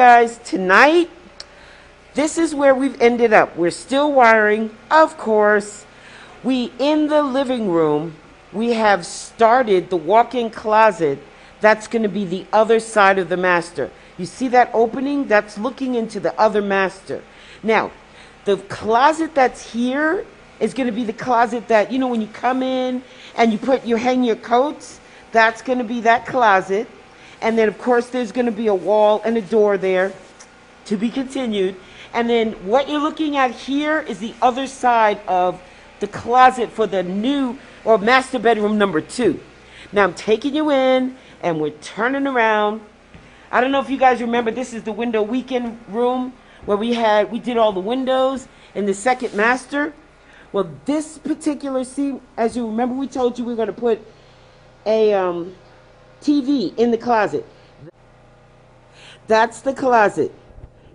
guys, tonight, this is where we've ended up. We're still wiring, of course. In the living room, we have started the walk-in closet. That's going to be the other side of the master. You see that opening? That's looking into the other master. Now, the closet that's here is going to be the closet that, when you come in and you hang your coats, that's going to be that closet. And then, of course, there's going to be a wall and a door there, to be continued. And then what you're looking at here is the other side of the closet for the new or master bedroom number 2. Now I'm taking you in and we're turning around. I don't know if you guys remember, this is the window weekend room where we did all the windows in the second master. Well, this particular scene, as you remember, we told you we were going to put a TV in the closet. That's the closet.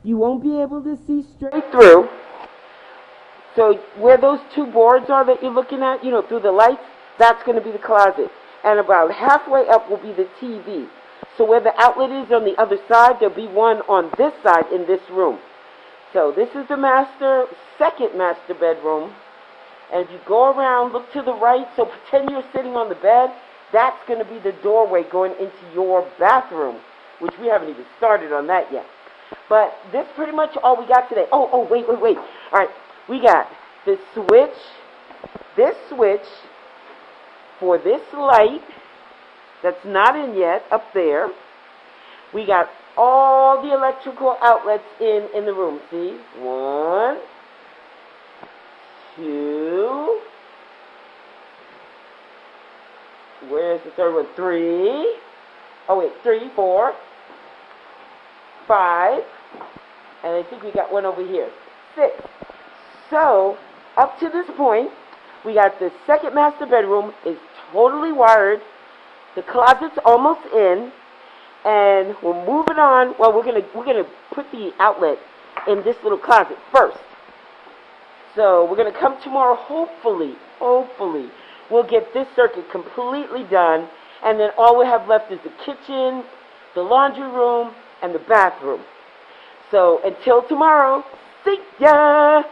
You won't be able to see straight through. So where those 2 boards are that you're looking at, through the lights, that's going to be the closet. And about halfway up will be the TV. So where the outlet is on the other side, there'll be one on this side in this room. So this is the second master bedroom. And if you go around, look to the right, so pretend you're sitting on the bed, that's going to be the doorway going into your bathroom, which we haven't even started on that yet. But this pretty much all we got today. Oh, wait. All right, we got this switch for this light that's not in yet up there. We got all the electrical outlets in the room. See? 1, 2. Where's the third one? 3. Oh, wait, 3, 4, 5. And I think we got one over here. 6. So, up to this point, we got the second master bedroom is totally wired. The closet's almost in. And we're moving on. Well, we're gonna put the outlet in this little closet first. So we're gonna come tomorrow. Hopefully, we'll get this circuit completely done, and then all we have left is the kitchen, the laundry room, and the bathroom. So until tomorrow, see ya.